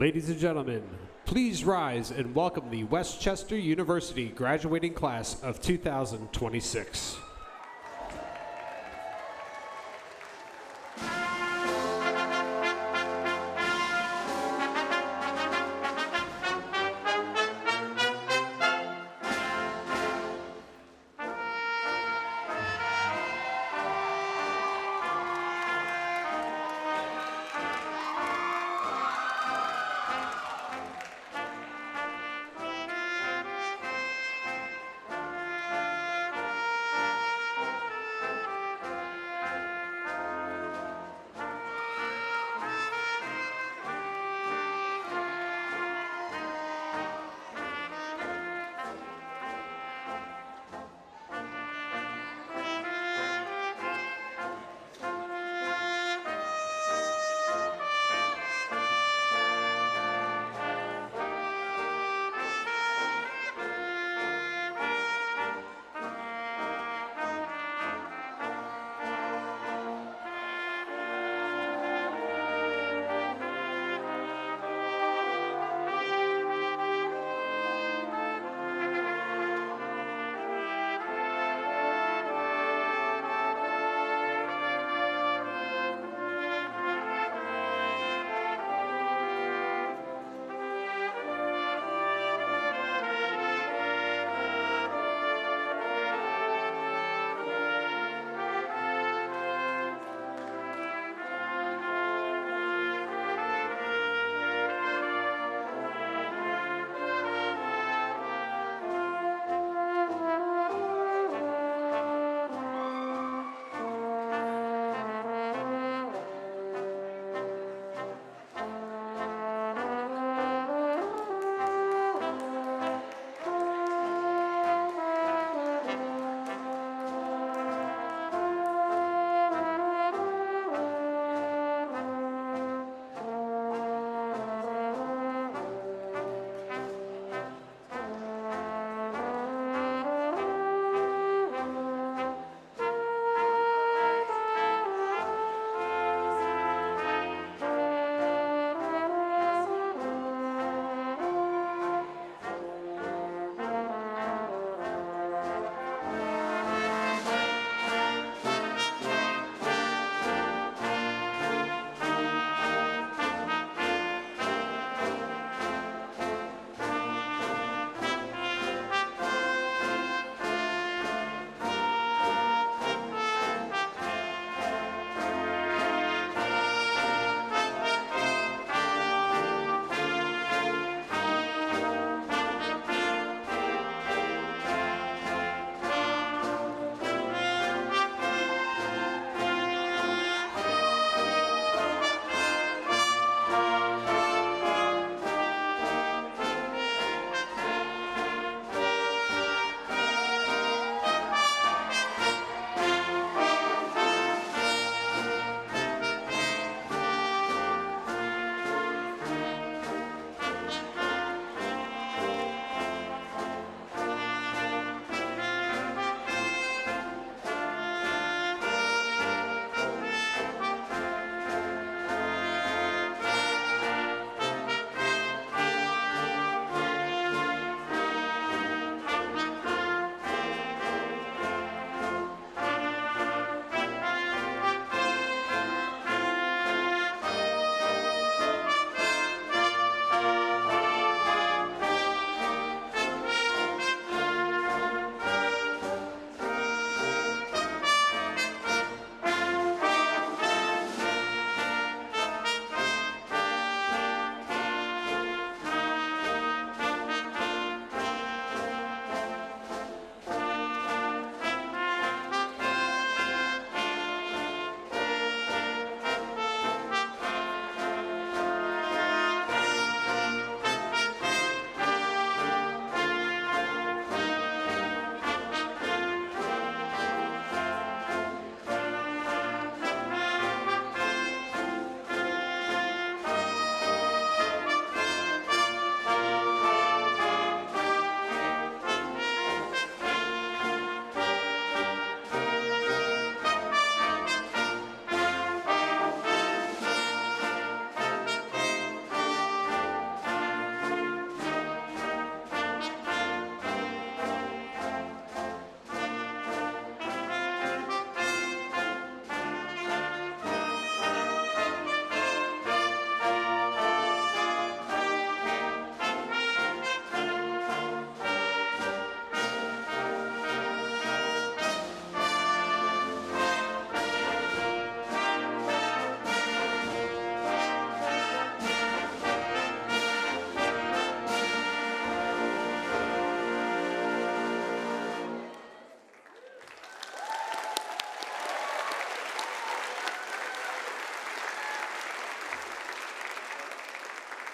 Ladies and gentlemen, please rise and welcome the Westchester University graduating class of 2026.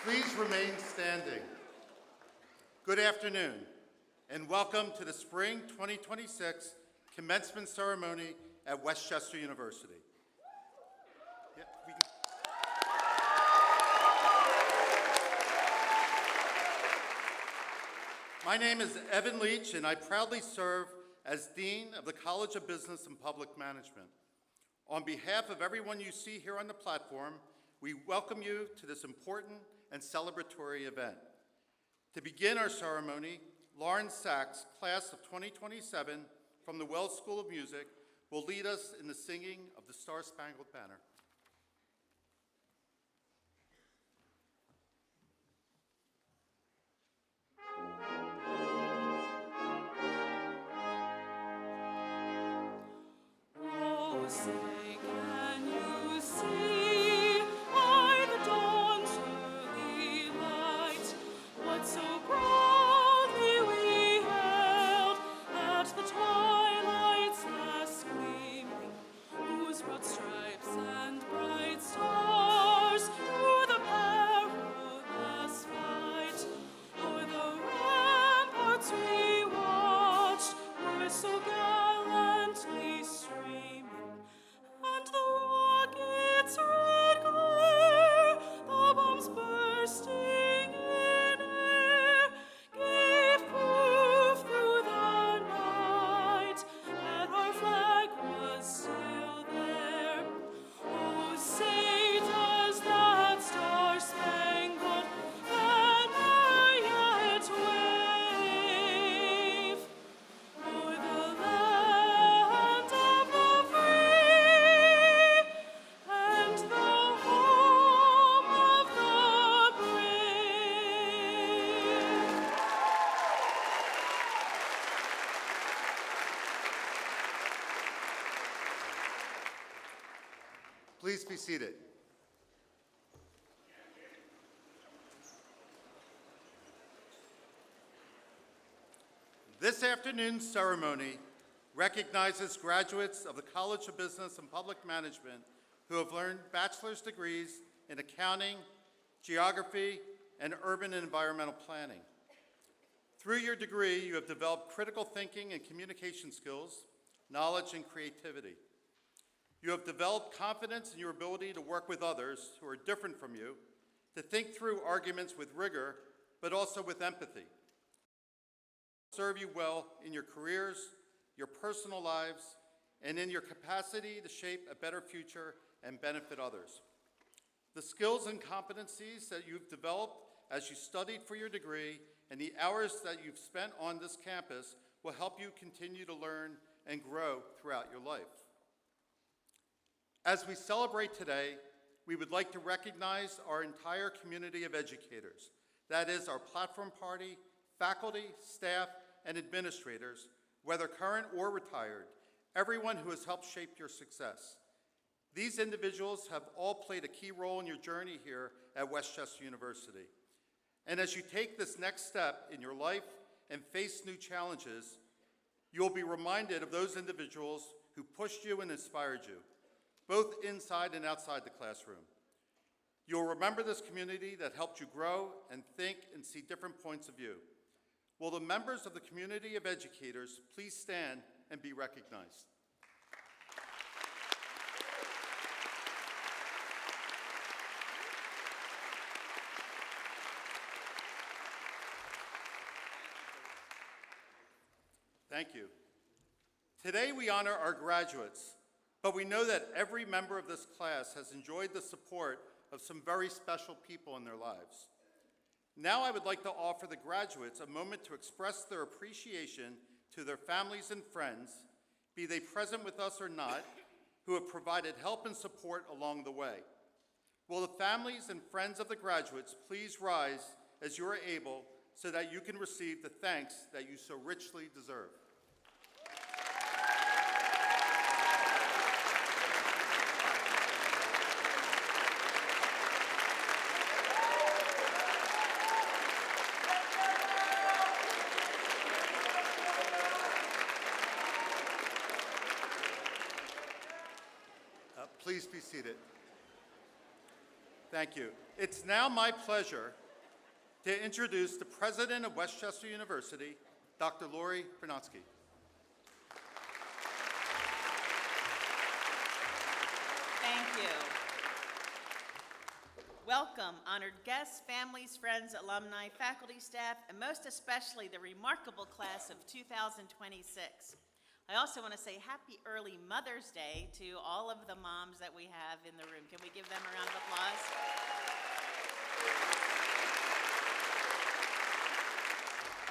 Please remain standing. Good afternoon, and welcome to the Spring 2026 Commencement Ceremony at Westchester University. Yeah, My name is Evan Leach, and I proudly serve as Dean of the College of Business and Public Management. On behalf of everyone you see here on the platform, we welcome you to this important and celebratory event. To begin our ceremony, Lauren Sachs, class of 2027 from the Wells School of Music, will lead us in the singing of the Star-Spangled Banner. Please be seated. This afternoon's ceremony recognizes graduates of the College of Business and Public Management who have earned bachelor's degrees in accounting, geography, and urban and environmental planning. Through your degree, you have developed critical thinking and communication skills, knowledge, and creativity. You have developed confidence in your ability to work with others who are different from you, to think through arguments with rigor, but also with empathy. Serve you well in your careers, your personal lives, and in your capacity to shape a better future and benefit others. The skills and competencies that you've developed as you studied for your degree and the hours that you've spent on this campus will help you continue to learn and grow throughout your life. As we celebrate today, we would like to recognize our entire community of educators. That is our platform party, faculty, staff, and administrators, whether current or retired, everyone who has helped shape your success. These individuals have all played a key role in your journey here at Westchester University. And as you take this next step in your life and face new challenges, you'll be reminded of those individuals who pushed you and inspired you, both inside and outside the classroom. You'll remember this community that helped you grow and think and see different points of view. Will the members of the community of educators please stand and be recognized? Thank you. Today we honor our graduates, but we know that every member of this class has enjoyed the support of some very special people in their lives. Now I would like to offer the graduates a moment to express their appreciation to their families and friends, be they present with us or not, who have provided help and support along the way. Will the families and friends of the graduates please rise as you are able so that you can receive the thanks that you so richly deserve. Please be seated. Thank you. It's now my pleasure to introduce the president of Westchester University, Dr. Lori Bernatsky. Thank you. Welcome, honored guests, families, friends, alumni, faculty, staff, and most especially the remarkable class of 2026. I also want to say happy early Mother's Day to all of the moms that we have in the room. Can we give them a round of applause?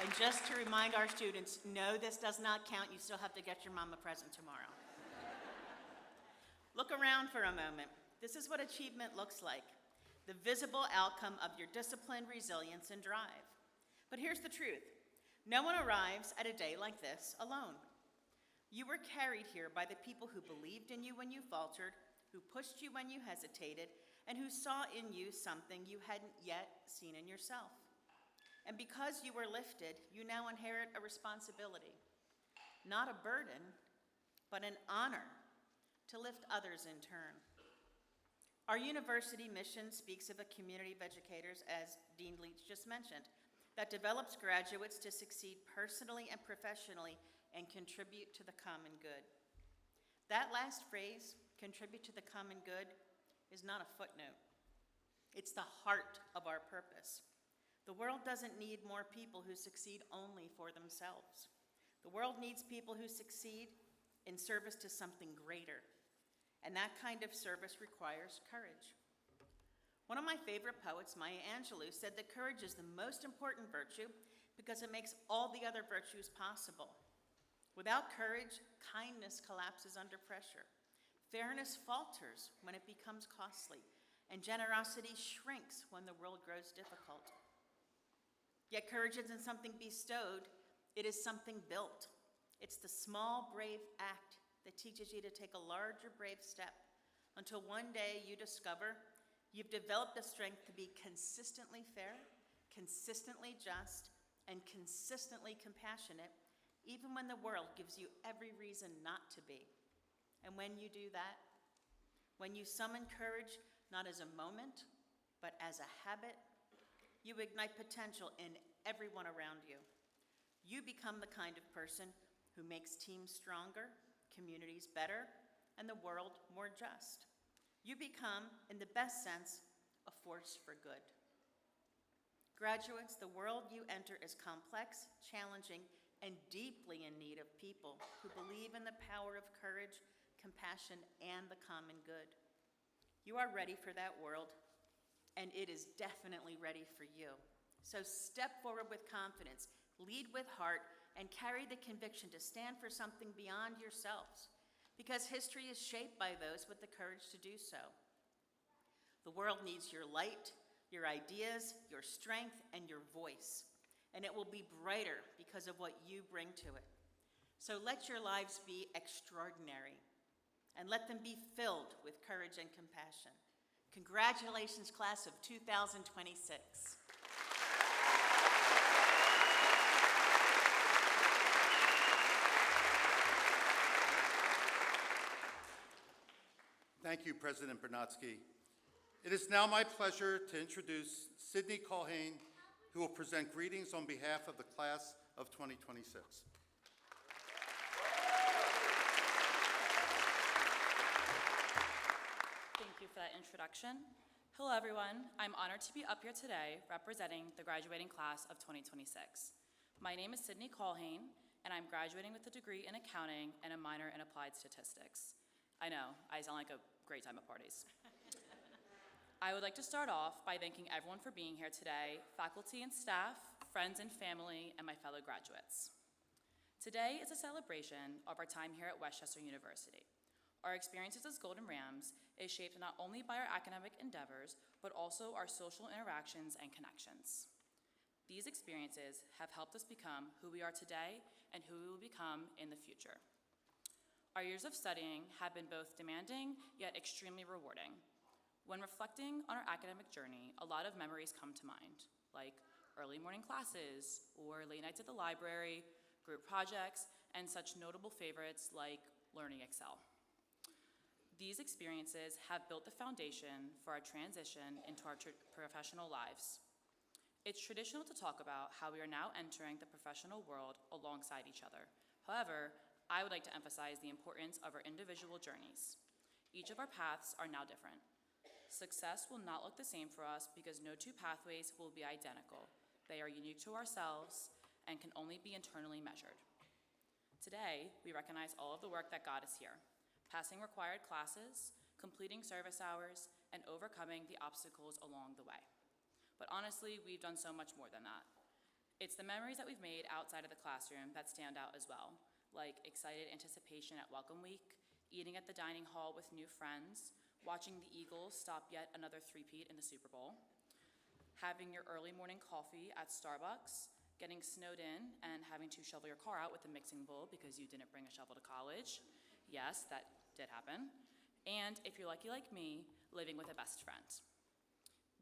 And just to remind our students, no, this does not count. You still have to get your mom a present tomorrow. Look around for a moment. This is what achievement looks like, the visible outcome of your discipline, resilience, and drive. But here's the truth. No one arrives at a day like this alone. You were carried here by the people who believed in you when you faltered, who pushed you when you hesitated, and who saw in you something you hadn't yet seen in yourself. And because you were lifted, you now inherit a responsibility, not a burden, but an honor to lift others in turn. Our university mission speaks of a community of educators, as Dean Leach just mentioned, that develops graduates to succeed personally and professionally and contribute to the common good. That last phrase, contribute to the common good, is not a footnote. It's the heart of our purpose. The world doesn't need more people who succeed only for themselves. The world needs people who succeed in service to something greater. And that kind of service requires courage. One of my favorite poets, Maya Angelou, said that courage is the most important virtue because it makes all the other virtues possible. Without courage, kindness collapses under pressure. Fairness falters when it becomes costly, and generosity shrinks when the world grows difficult. Yet courage isn't something bestowed, it is something built. It's the small, brave act that teaches you to take a larger, brave step until one day you discover you've developed the strength to be consistently fair, consistently just, and consistently compassionate, even when the world gives you every reason not to be. And when you do that, when you summon courage not as a moment, but as a habit, you ignite potential in everyone around you. You become the kind of person who makes teams stronger, communities better, and the world more just. You become, in the best sense, a force for good. Graduates, the world you enter is complex, challenging, and deeply in need of people who believe in the power of courage, compassion, and the common good. You are ready for that world, and it is definitely ready for you. So step forward with confidence, lead with heart, and carry the conviction to stand for something beyond yourselves, because history is shaped by those with the courage to do so. The world needs your light, your ideas, your strength, and your voice, and it will be brighter because of what you bring to it. So let your lives be extraordinary, and let them be filled with courage and compassion. Congratulations, class of 2026. Thank you, President Bernatsky. It is now my pleasure to introduce Sydney Colhane, who will present greetings on behalf of the class of 2026. Thank you for that introduction. Hello, everyone. I'm honored to be up here today representing the graduating class of 2026. My name is Sydney Colhane, and I'm graduating with a degree in accounting and a minor in applied statistics. I know, I sound like a great time at parties. I would like to start off by thanking everyone for being here today, faculty and staff, friends and family, and my fellow graduates. Today is a celebration of our time here at Westchester University. Our experiences as Golden Rams is shaped not only by our academic endeavors, but also our social interactions and connections. These experiences have helped us become who we are today and who we will become in the future. Our years of studying have been both demanding yet extremely rewarding. When reflecting on our academic journey, a lot of memories come to mind, like early morning classes, or late nights at the library, group projects, and such notable favorites like learning Excel. These experiences have built the foundation for our transition into our professional lives. It's traditional to talk about how we are now entering the professional world alongside each other. However, I would like to emphasize the importance of our individual journeys. Each of our paths are now different. Success will not look the same for us because no two pathways will be identical. They are unique to ourselves and can only be internally measured. Today, we recognize all of the work that got us here, passing required classes, completing service hours, and overcoming the obstacles along the way. But honestly, we've done so much more than that. It's the memories that we've made outside of the classroom that stand out as well, like excited anticipation at Welcome Week, eating at the dining hall with new friends, watching the Eagles stop yet another three-peat in the Super Bowl, having your early morning coffee at Starbucks, getting snowed in and having to shovel your car out with a mixing bowl because you didn't bring a shovel to college. Yes, that did happen. And if you're lucky like me, living with a best friend.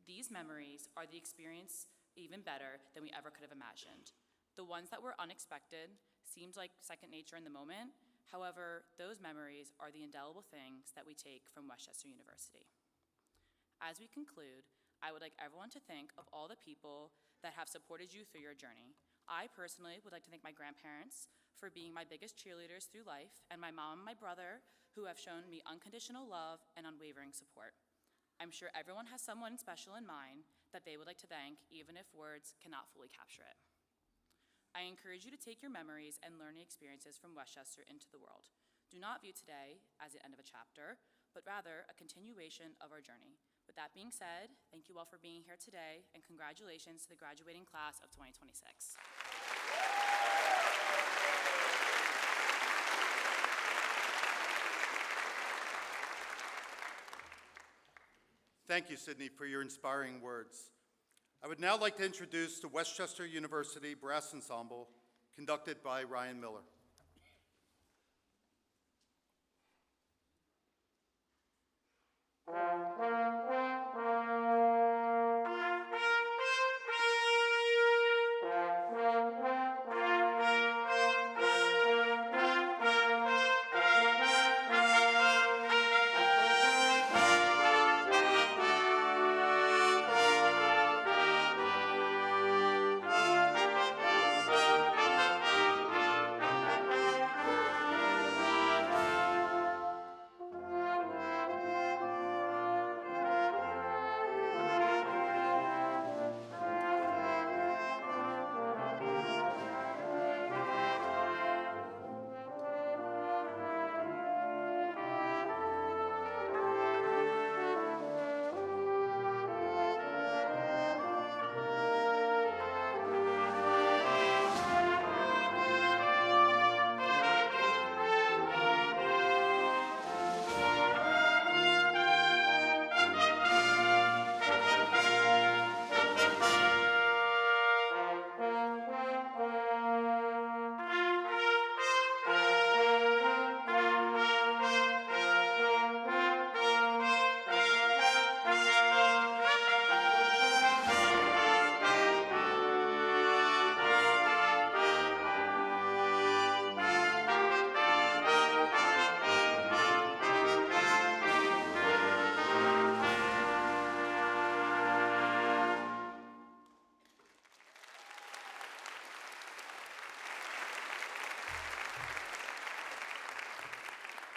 These memories are the experience even better than we ever could have imagined. The ones that were unexpected seemed like second nature in the moment. However, those memories are the indelible things that we take from Westchester University. As we conclude, I would like everyone to think of all the people that have supported you through your journey. I personally would like to thank my grandparents for being my biggest cheerleaders through life, and my mom and my brother who have shown me unconditional love and unwavering support. I'm sure everyone has someone special in mind that they would like to thank, even if words cannot fully capture it. I encourage you to take your memories and learning experiences from Westchester into the world. Do not view today as the end of a chapter, but rather a continuation of our journey. With that being said, thank you all for being here today, and congratulations to the graduating class of 2026. Thank you, Sydney, for your inspiring words. I would now like to introduce the Westchester University Brass Ensemble, conducted by Ryan Miller.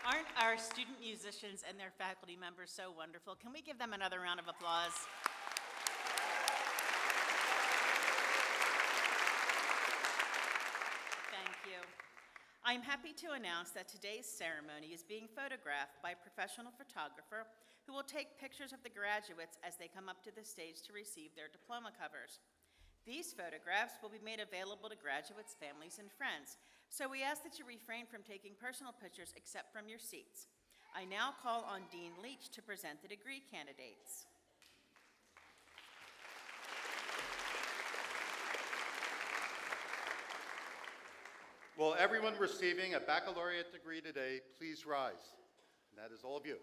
Aren't our student musicians and their faculty members so wonderful? Can we give them another round of applause? Thank you. I'm happy to announce that today's ceremony is being photographed by a professional photographer who will take pictures of the graduates as they come up to the stage to receive their diploma covers. These photographs will be made available to graduates, families, and friends. So we ask that you refrain from taking personal pictures except from your seats. I now call on Dean Leach to present the degree candidates. Will everyone receiving a baccalaureate degree today please rise? And that is all of you.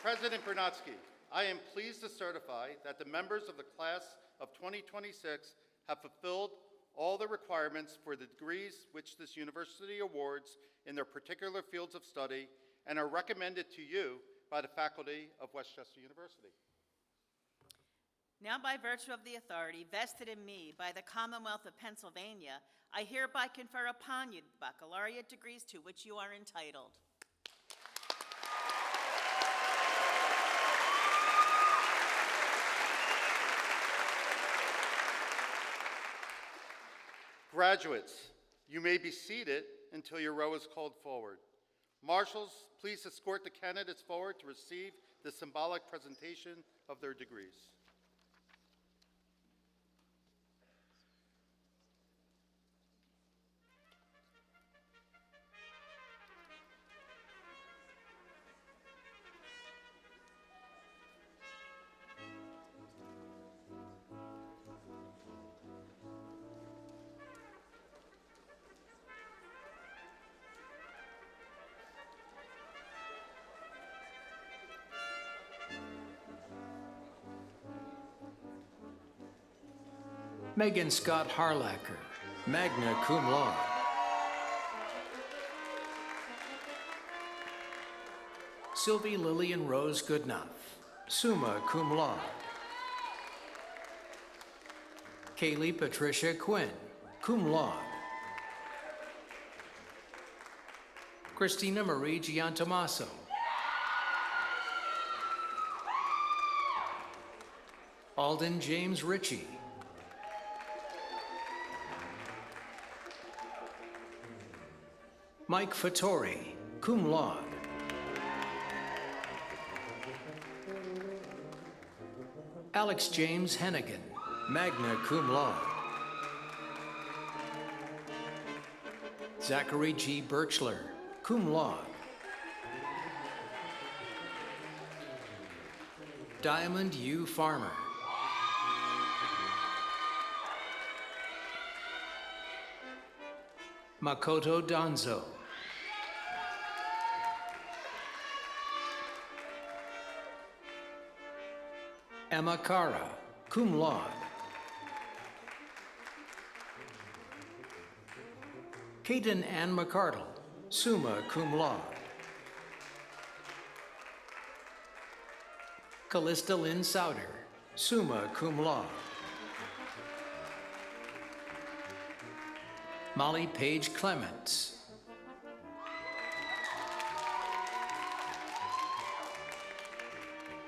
President Bernatsky, I am pleased to certify that the members of the class of 2026 have fulfilled all the requirements for the degrees which this university awards in their particular fields of study and are recommended to you by the faculty of Westchester University. Now, by virtue of the authority vested in me by the Commonwealth of Pennsylvania, I hereby confer upon you the baccalaureate degrees to which you are entitled. Graduates, you may be seated until your row is called forward. Marshals, please escort the candidates forward to receive the symbolic presentation of their degrees. Megan Scott Harlacker, magna cum laude. Sylvie Lillian Rose Goodenough, summa cum laude. Kaylee Patricia Quinn, cum laude. Christina Marie Giantomaso. Alden James Ritchie. Mike Fattori, cum laude. Alex James Hennigan, magna cum laude. Zachary G. Birchler, cum laude. Diamond U. Farmer. Makoto Donzo. Emma Cara, cum laude. Kaden Ann McCardle, summa cum laude. Callista Lynn Souder, summa cum laude. Molly Page Clements.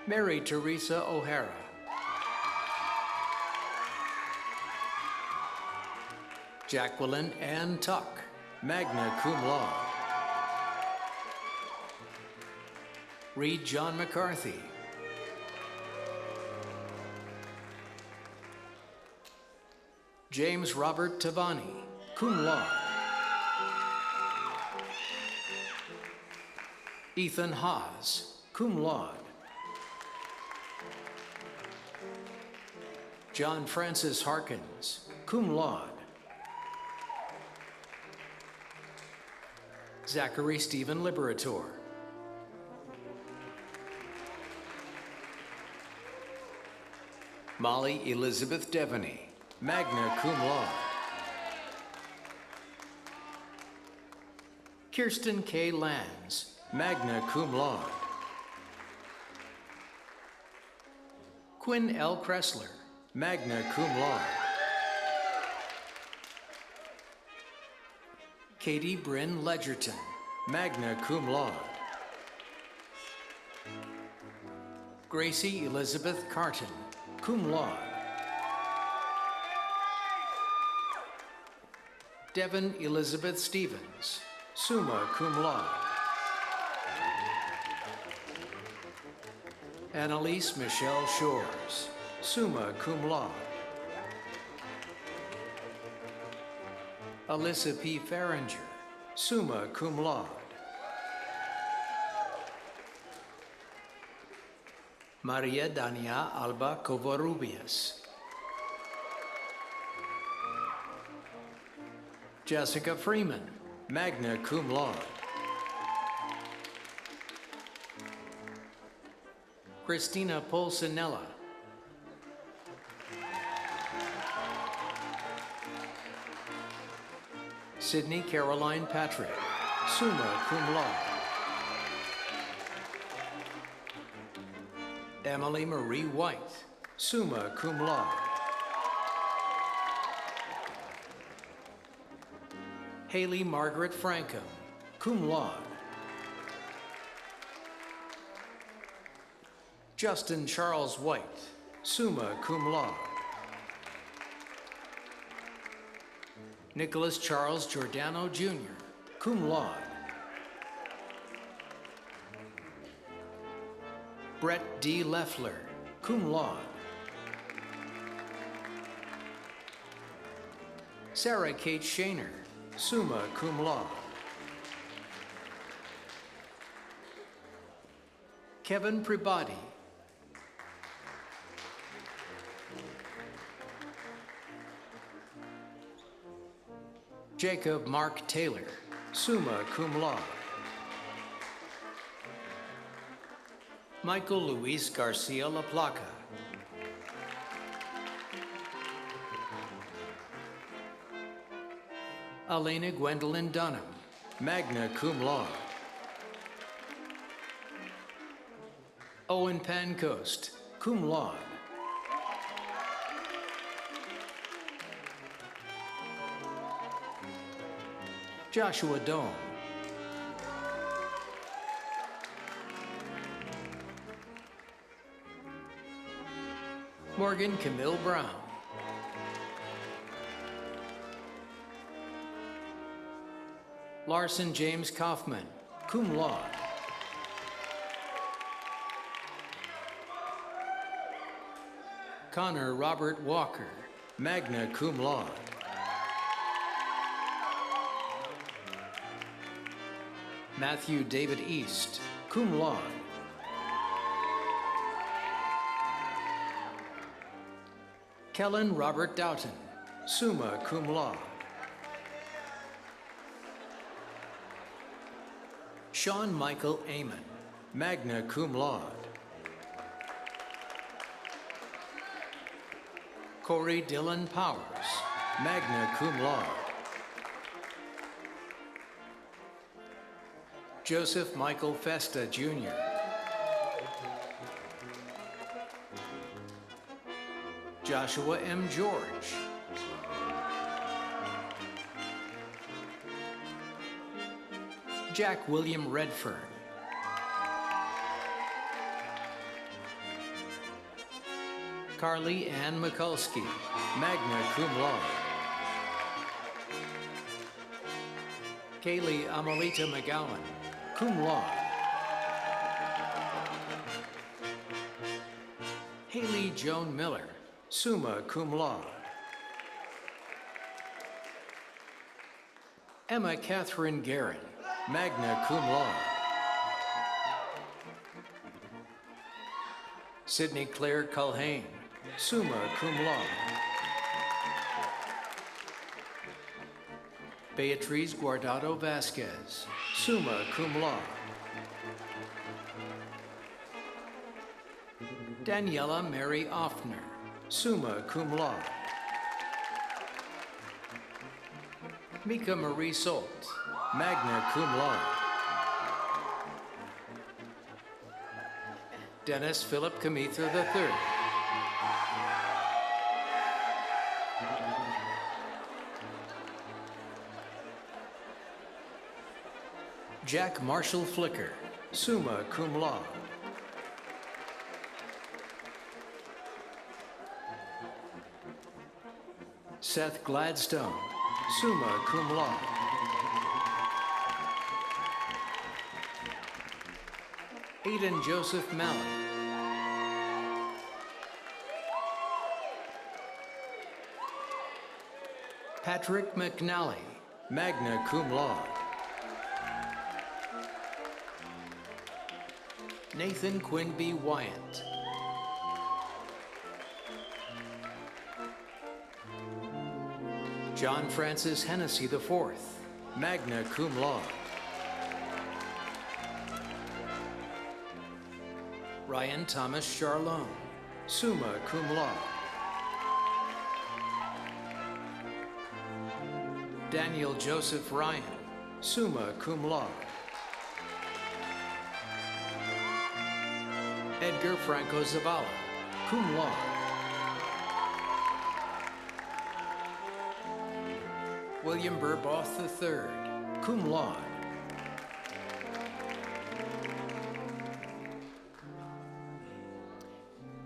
Mary Teresa O'Hara. Jacqueline Ann Tuck, magna cum laude. Reed John McCarthy. James Robert Tavani, cum laude. Ethan Haas, cum laude. John Francis Harkins, cum laude. Zachary Stephen Liberator. Molly Elizabeth Devaney, magna cum laude. Kirsten K. Lands, magna cum laude. Quinn L. Kressler, magna cum laude. Katie Bryn Ledgerton, magna cum laude. Gracie Elizabeth Carton, cum laude. Devon Elizabeth Stevens, summa cum laude. Annalise Michelle Shores, summa cum laude. Alyssa P. Farringer, summa cum laude. Maria Dania Alba Covarrubias. Jessica Freeman, magna cum laude. Christina Polsinella. Sydney Caroline Patrick, summa cum laude. Emily Marie White, summa cum laude. Haley Margaret Frankham, cum laude. Justin Charles White, summa cum laude. Nicholas Charles Giordano Jr., cum laude. Brett D. Leffler, cum laude. Sarah Kate Shaner, summa cum laude. Kevin Pribati. Jacob Mark Taylor, summa cum laude. Michael Luis Garcia La Placa. Elena Gwendolyn Dunham, magna cum laude. Owen Pancoast, cum laude. Joshua Dome. Morgan Camille Brown. Larson James Kaufman, cum laude. Connor Robert Walker, magna cum laude. Matthew David East, cum laude. Kellen Robert Doughton, summa cum laude. Sean Michael Amon, magna cum laude. Corey Dylan Powers, magna cum laude. Joseph Michael Festa, Jr. Joshua M. George. Jack William Redfern. Carly Ann Mikulski, magna cum laude. Kaylee Amelita McGowan, cum laude. Haley Joan Miller, summa cum laude. Emma Catherine Guerin, magna cum laude. Sydney Claire Culhane, summa cum laude. Beatriz Guardado Vasquez, summa cum laude. Daniela Mary Offner, summa cum laude. Mika Marie Solt, magna cum laude. Dennis Philip Camitha III. Jack Marshall Flicker, summa cum laude. Seth Gladstone, summa cum laude. Aidan Joseph Malley. Patrick McNally, magna cum laude. Nathan Quinby Wyant. John Francis Hennessy IV, magna cum laude. Ryan Thomas Charlone, summa cum laude. Daniel Joseph Ryan, summa cum laude. Edgar Franco Zavala, cum laude. William Burboth III, cum laude.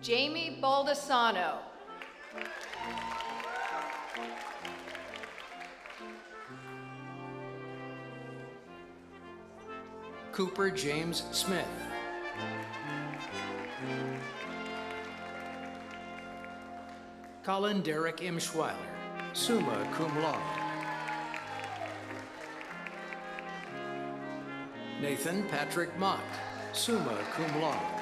Jamie Baldessano. Cooper James Smith. Colin Derek Imschweiler, summa cum laude. Nathan Patrick Mott, summa cum laude.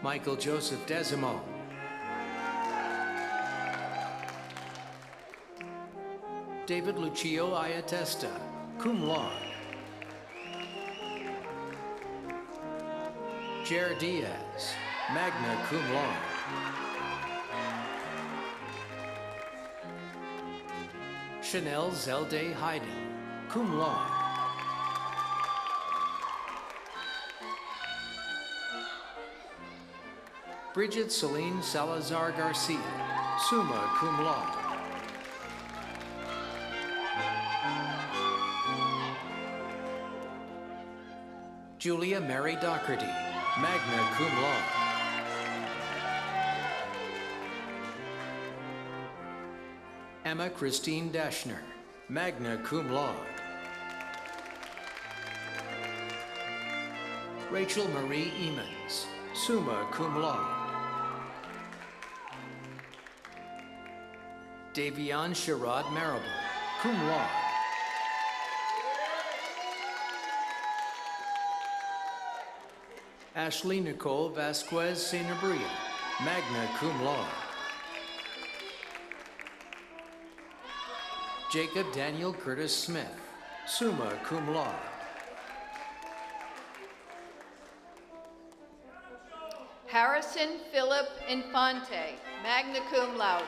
Michael Joseph Desimo. David Lucio Iatesta, cum laude. Jer Diaz, magna cum laude. Chanel Zelde Hayden, cum laude. Bridget Celine Salazar Garcia, summa cum laude. Julia Mary Doherty, magna cum laude. Emma Christine Dashner, magna cum laude. Rachel Marie Emons, summa cum laude. Davion Sherrod Marable, cum laude. Ashley Nicole Vasquez Sanabria, magna cum laude. Jacob Daniel Curtis Smith, summa cum laude. Harrison Philip Infante, magna cum laude.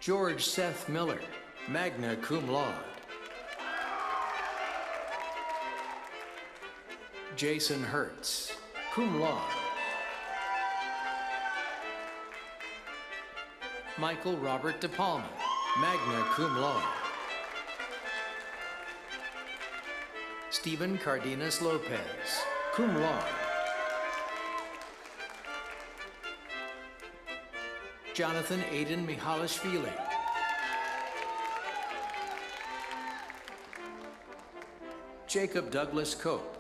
George Seth Miller, magna cum laude. Jason Hertz, cum laude. Michael Robert De Palma, magna cum laude. Stephen Cardenas Lopez, cum laude. Jonathan Aiden Mihalishvili. Jacob Douglas Cope.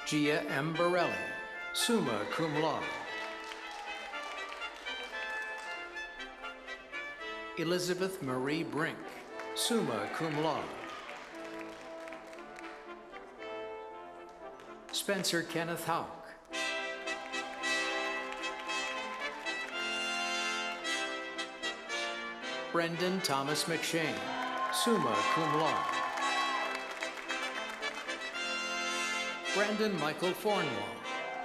Gia M. Borelli, summa cum laude. Elizabeth Marie Brink, summa cum laude. Spencer Kenneth Houck. Brendan Thomas McShane, summa cum laude. Brandon Michael Fornwall,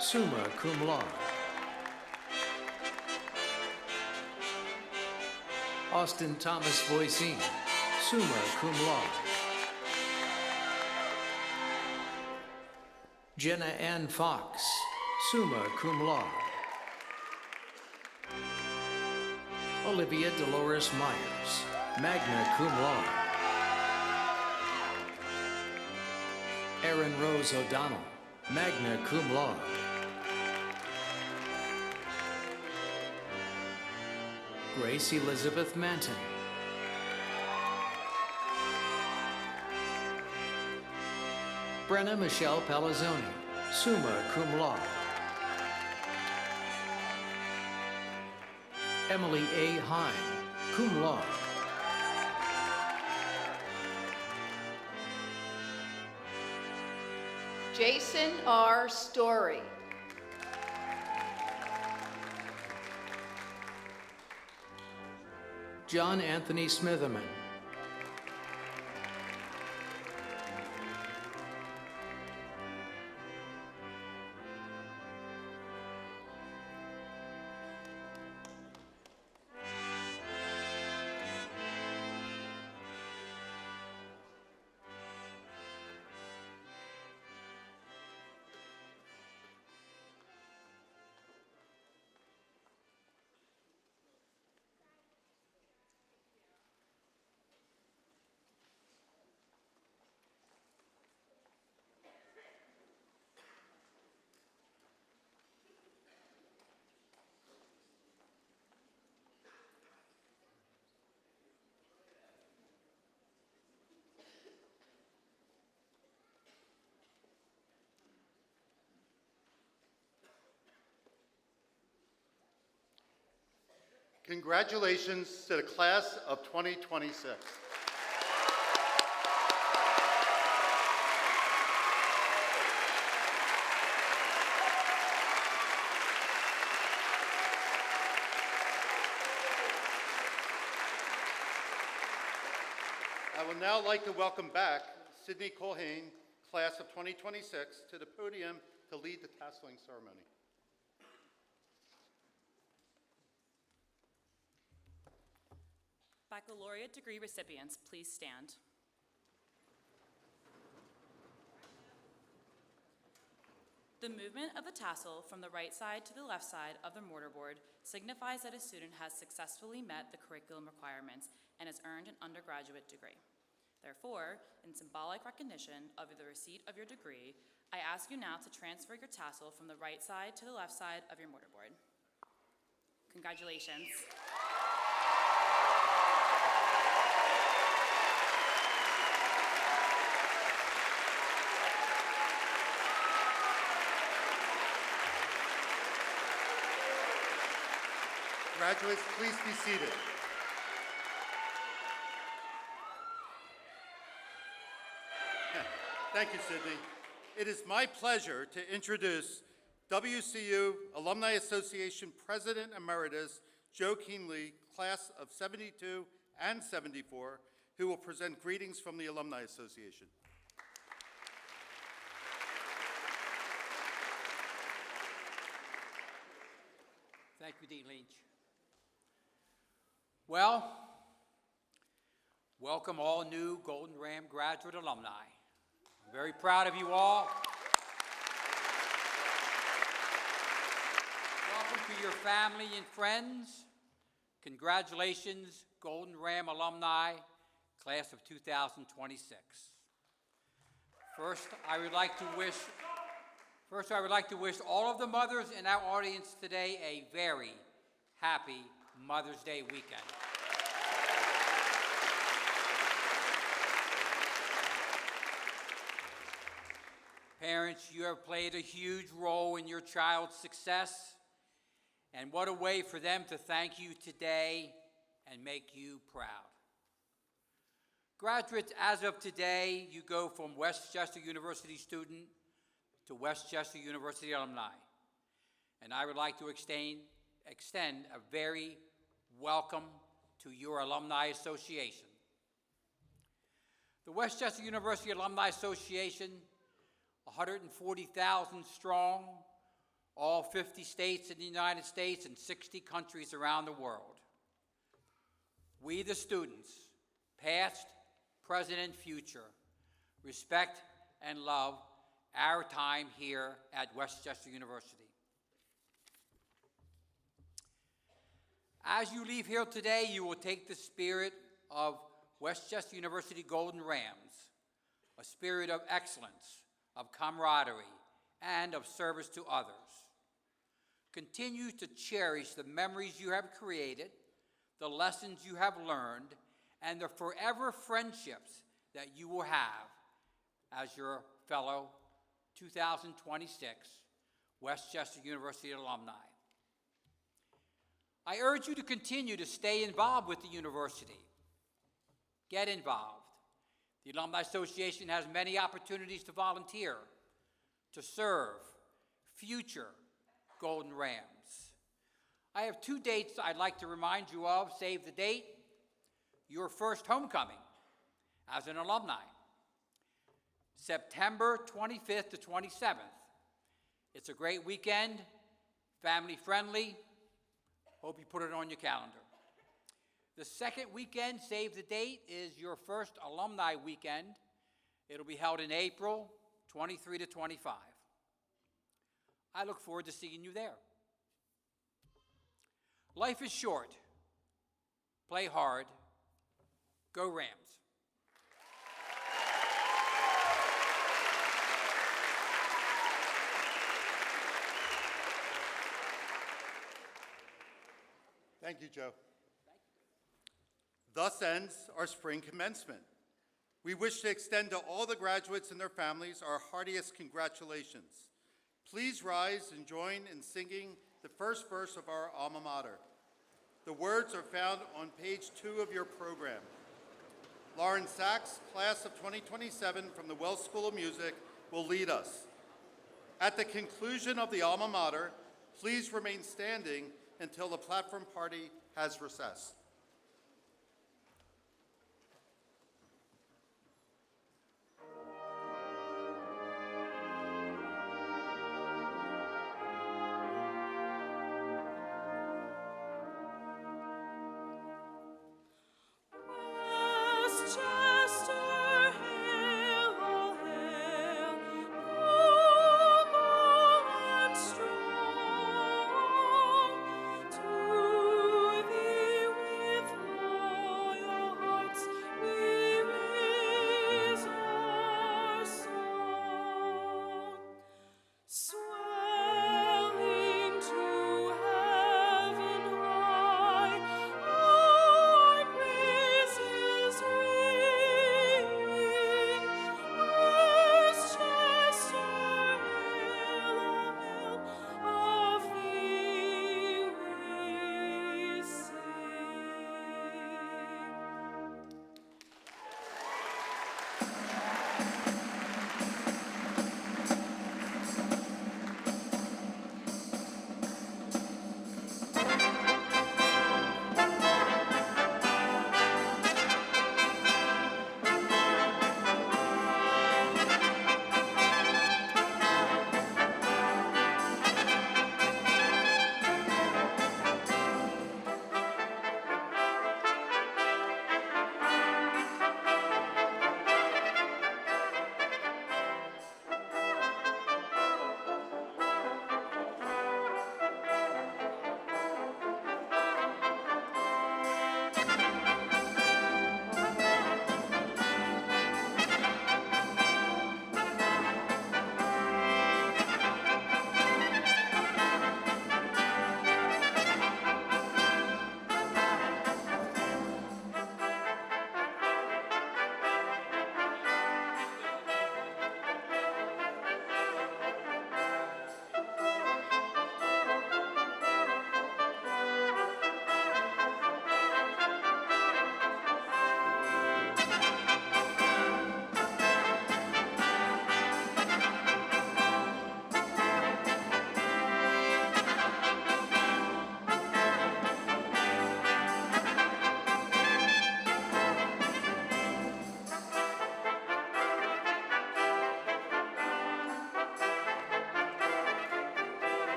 summa cum laude. Austin Thomas Voisin, summa cum laude. Jenna Ann Fox, summa cum laude. Olivia Dolores Myers, magna cum laude. Erin Rose O'Donnell, magna cum laude. Grace Elizabeth Manton. Brenna Michelle Palazzoni, summa cum laude. Emily A. Hine, cum laude. Jason R. Story. John Anthony Smitherman. Congratulations to the class of 2026. I would now like to welcome back Sydney Colhane, class of 2026, to the podium to lead the tasseling ceremony. Baccalaureate degree recipients, please stand. The movement of the tassel from the right side to the left side of the mortarboard signifies that a student has successfully met the curriculum requirements and has earned an undergraduate degree. Therefore, in symbolic recognition of the receipt of your degree, I ask you now to transfer your tassel from the right side to the left side of your mortarboard. Congratulations. Graduates, please be seated. Thank you, Sydney. It is my pleasure to introduce WCU Alumni Association President Emeritus Joe Keenley, class of 72 and 74, who will present greetings from the Alumni Association. Thank you, Dean Lynch. Well, welcome all new Golden Ram graduate alumni. I'm very proud of you all. Welcome to your family and friends. Congratulations, Golden Ram alumni, class of 2026. First, I would like to wish all of the mothers in our audience today a very happy Mother's Day weekend. Parents, you have played a huge role in your child's success, and what a way for them to thank you today and make you proud. Graduates, as of today, you go from Westchester University student to Westchester University alumni, and I would like to extend a very welcome to your Alumni Association. The Westchester University Alumni Association, 140,000 strong, all 50 states in the United States and 60 countries around the world. We, the students, past, present, and future, respect and love our time here at Westchester University. As you leave here today, you will take the spirit of Westchester University Golden Rams, a spirit of excellence, of camaraderie, and of service to others. Continue to cherish the memories you have created, the lessons you have learned, and the forever friendships that you will have as your fellow 2026 Westchester University alumni. I urge you to continue to stay involved with the university. Get involved. The Alumni Association has many opportunities to volunteer, to serve future Golden Rams. I have 2 dates I'd like to remind you of. Save the date. Your first homecoming as an alumni, September 25th to 27th. It's a great weekend, family friendly. Hope you put it on your calendar. The second weekend, save the date, is your first alumni weekend. It'll be held in April 23 to 25. I look forward to seeing you there. Life is short. Play hard. Go Rams. Thank you, Joe. Thus ends our spring commencement. We wish to extend to all the graduates and their families our heartiest congratulations. Please rise and join in singing the first verse of our alma mater. The words are found on page 2 of your program. Lauren Sachs, class of 2027 from the Wells School of Music, will lead us. At the conclusion of the alma mater, please remain standing until the platform party has recessed.